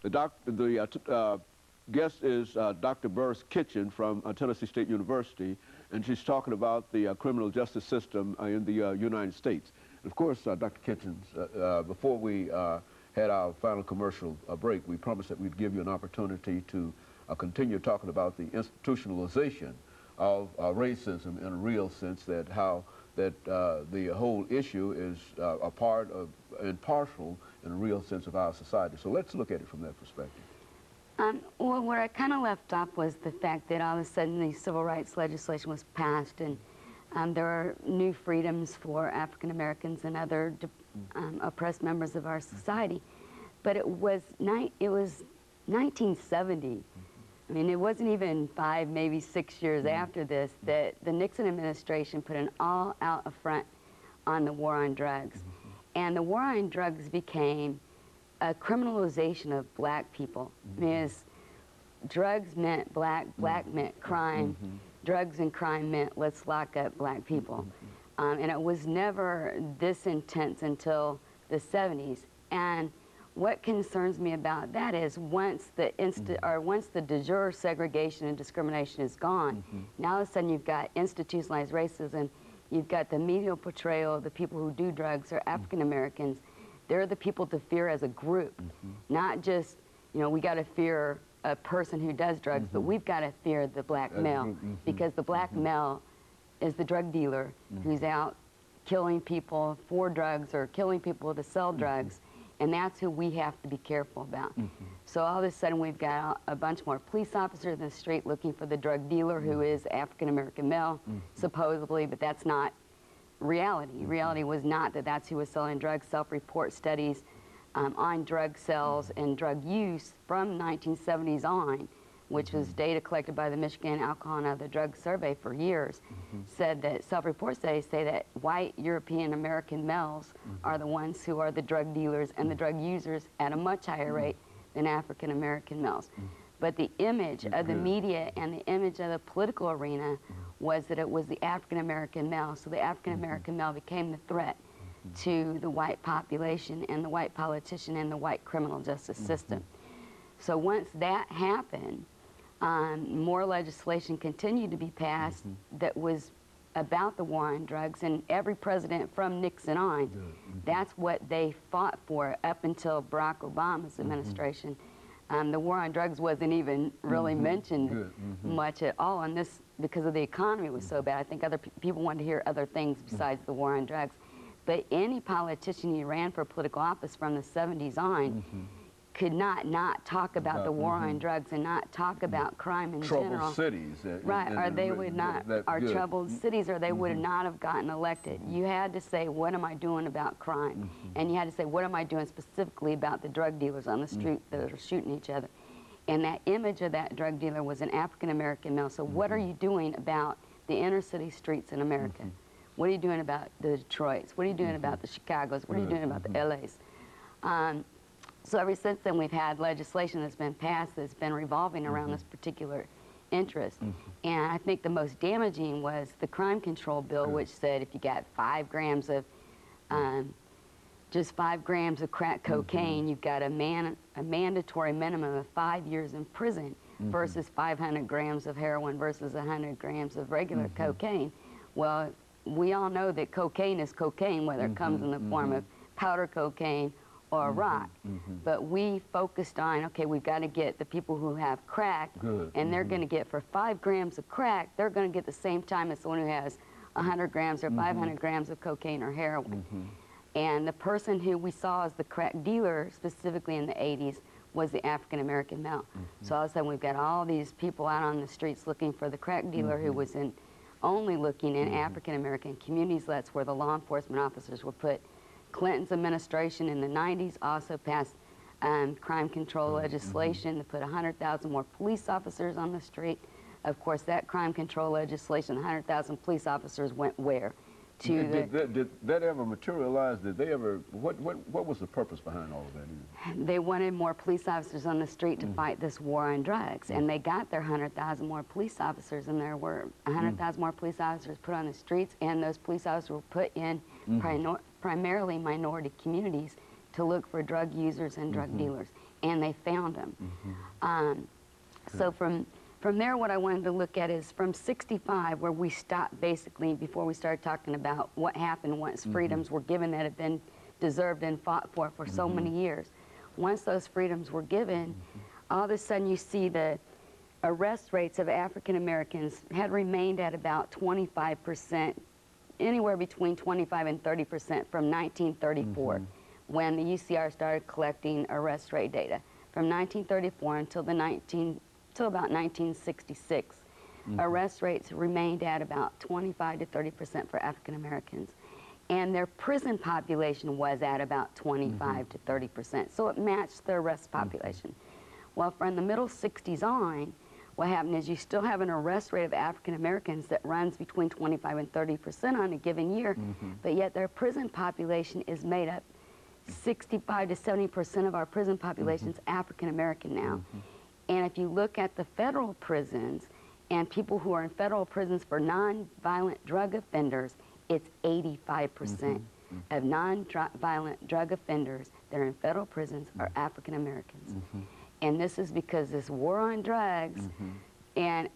The guest is Dr. Burris Kitchen from Tennessee State University, and she's talking about the criminal justice system in the United States. And of course, Dr. Kitchen, before we had our final commercial break, we promised that we'd give you an opportunity to continue talking about the institutionalization of racism in a real sense, that how that the whole issue is a part of and partial in a real sense of our society. So let's look at it from that perspective. Well, where I kind of left off was the fact that all of a sudden the civil rights legislation was passed, and there are new freedoms for African Americans and other oppressed members of our society. But it was 1970. I mean, it wasn't even 5, maybe 6 years after this that the Nixon administration put an all-out affront on the war on drugs. And the war on drugs became a criminalization of black people. I mean, drugs meant black, black meant crime, drugs and crime meant let's lock up black people. And it was never this intense until the 70s. And what concerns me about that is once the de jure segregation and discrimination is gone, now all of a sudden you've got institutionalized racism, you've got the medial portrayal of the people who do drugs are African Americans. They're the people to fear as a group, not just, you know, we got to fear a person who does drugs, but we've got to fear the black male, because the black male is the drug dealer who's out killing people for drugs or killing people to sell drugs, and that's who we have to be careful about. So all of a sudden we've got a bunch more police officers in the street looking for the drug dealer who is African American male, supposedly, but that's not reality. Reality was not that that's who was selling drugs. Self-report studies on drug sales and drug use from 1970s on, which was data collected by the Michigan Alcohol and Other Drugs Survey for years, said that self-report studies say that white European American males are the ones who are the drug dealers and the drug users at a much higher rate than African American males. But the image of the media and the image of the political arena was that it was the African American male. So the African American male became the threat to the white population and the white politician and the white criminal justice system. So once that happened, more legislation continued to be passed that was about the war on drugs, and every president from Nixon on, that's what they fought for up until Barack Obama's administration. The war on drugs wasn't even really mentioned much at all, and this, because of the economy was so bad. I think other people wanted to hear other things besides the war on drugs. But any politician who ran for political office from the 70s on could not talk about the war on drugs and not talk about crime in general. Troubled cities. Right, or they would not, are troubled cities, or they would not have gotten elected. You had to say, what am I doing about crime? And you had to say, what am I doing specifically about the drug dealers on the street that are shooting each other? And that image of that drug dealer was an African-American male. So what are you doing about the inner city streets in America? What are you doing about the Detroits? What are you doing about the Chicagos? What are you doing about the LAs? So ever since then, we've had legislation that's been passed that's been revolving around this particular interest. And I think the most damaging was the crime control bill, which said if you got 5 grams of, just 5 grams of crack cocaine, you've got a mandatory minimum of 5 years in prison versus 500 grams of heroin versus 100 grams of regular cocaine. Well, we all know that cocaine is cocaine, whether it comes in the form of powder cocaine or rock. But we focused on, okay, we've got to get the people who have crack, and they're going to get, for 5 grams of crack, they're going to get the same time as someone who has 100 grams or 500 grams of cocaine or heroin. And the person who we saw as the crack dealer, specifically in the 80s, was the African-American male. So all of a sudden we've got all these people out on the streets looking for the crack dealer who was only looking in African-American communities. That's where the law enforcement officers were put. Clinton's administration in the 90s also passed crime control legislation to put 100,000 more police officers on the street. Of course, that crime control legislation, 100,000 police officers went where? Did that ever materialize? Did they ever, what was the purpose behind all of that? They wanted more police officers on the street to fight this war on drugs, and they got their 100,000 more police officers, and there were 100,000 more police officers put on the streets, and those police officers were put in primarily minority communities to look for drug users and drug dealers, and they found them. So from there, what I wanted to look at is from 65, where we stopped basically before we started talking about what happened once freedoms were given that had been deserved and fought for so many years. Once those freedoms were given, all of a sudden you see the arrest rates of African Americans had remained at about 25%, anywhere between 25 and 30% from 1934, when the UCR started collecting arrest rate data. From 1934 until about 1966, arrest rates remained at about 25 to 30% for African Americans. And their prison population was at about 25 to 30%. So it matched the arrest population. Well, from the middle 60s on, what happened is you still have an arrest rate of African Americans that runs between 25 and 30% on a given year, but yet their prison population is made up 65 to 70% of our prison population is African American now. And if you look at the federal prisons and people who are in federal prisons for non-violent drug offenders, it's 85% of non-violent drug offenders that are in federal prisons are African Americans. And this is because this war on drugs, and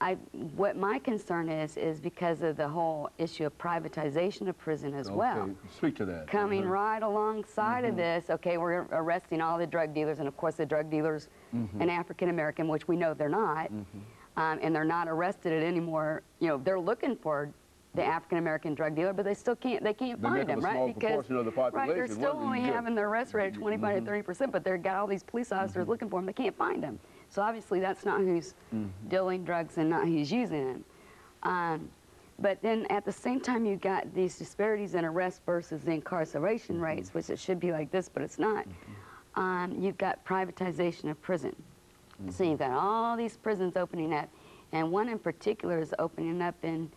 what my concern is because of the whole issue of privatization of prison as well. Speak to that. Coming right alongside of this, okay, we're arresting all the drug dealers, and of course the drug dealers an African American, which we know they're not, and they're not arrested at any more, you know, they're looking for the African American drug dealer, but they still can't find them, right? Because they're still only having their arrest rate at 25 to 30%, but they've got all these police officers looking for them. They can't find them. So obviously that's not who's dealing drugs and not who's using them. But then at the same time, you've got these disparities in arrest versus the incarceration rates, which it should be like this, but it's not. You've got privatization of prison. So you've got all these prisons opening up, and one in particular is opening up in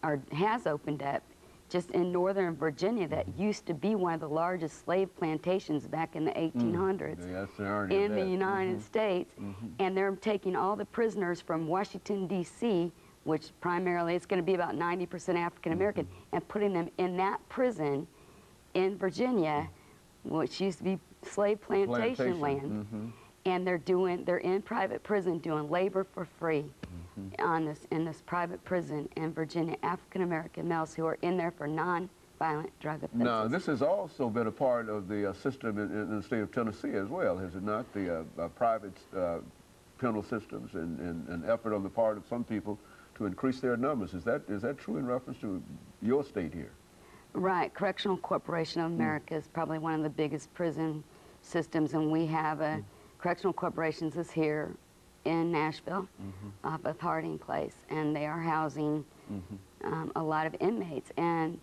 or has opened up just in northern Virginia that used to be one of the largest slave plantations back in the 1800s in the United States. And they're taking all the prisoners from Washington, D.C., which primarily it's going to be about 90% African American, and putting them in that prison in Virginia, which used to be slave plantation land. And they're in private prison doing labor for free in this private prison in Virginia, African American males who are in there for non-violent drug offenses. Now, this has also been a part of the system in the state of Tennessee as well, has it not? The private penal systems and an effort on the part of some people to increase their numbers. Is that true in reference to your state here? Right. Correctional Corporation of America is probably one of the biggest prison systems, and we have a Correctional Corporations is here in Nashville off of Harding Place, and they are housing a lot of inmates. And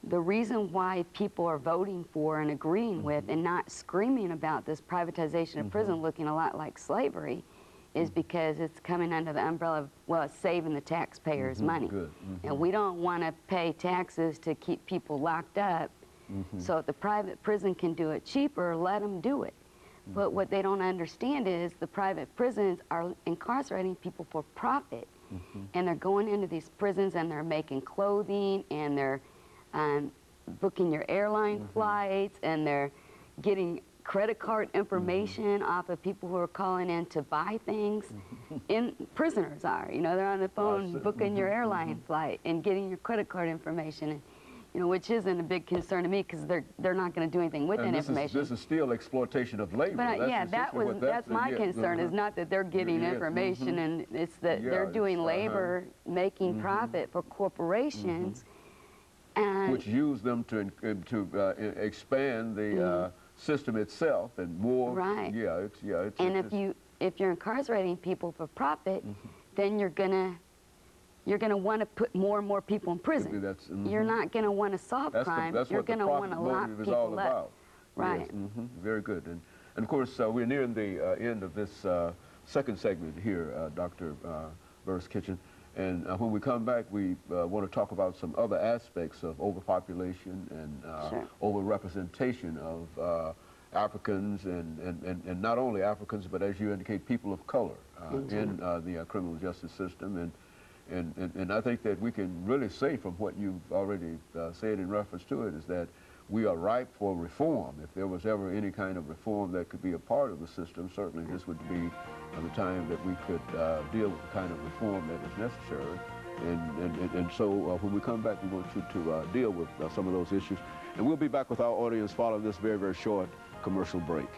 the reason why people are voting for and agreeing with and not screaming about this privatization of prison looking a lot like slavery is because it's coming under the umbrella of, well, it's saving the taxpayers' money. And we don't want to pay taxes to keep people locked up. So if the private prison can do it cheaper, let them do it. But what they don't understand is the private prisons are incarcerating people for profit. And they're going into these prisons and they're making clothing and they're booking your airline flights and they're getting credit card information off of people who are calling in to buy things. Prisoners are, you know, they're on the phone booking your airline flight and getting your credit card information. And, you know, which isn't a big concern to me because they're not going to do anything with that information. This is still exploitation of labor. But yeah, that's my concern is not that they're getting information and it's that they're doing labor, making profit for corporations, and which use them to expand the system itself and more. Right. It's and if you're incarcerating people for profit, then you're gonna want to put more and more people in prison. You're not going to want to solve crime. You're going to want to lock people up. Right. Yes. Very good. And of course, we're nearing the end of this second segment here, Dr. Burris Kitchen. And when we come back, we want to talk about some other aspects of overpopulation and overrepresentation of Africans and not only Africans, but as you indicate, people of color in the criminal justice system. And I think that we can really say from what you've already said in reference to it is that we are ripe for reform. If there was ever any kind of reform that could be a part of the system, certainly this would be the time that we could deal with the kind of reform that is necessary. And so when we come back, we want you to deal with some of those issues. And we'll be back with our audience following this very, very short commercial break.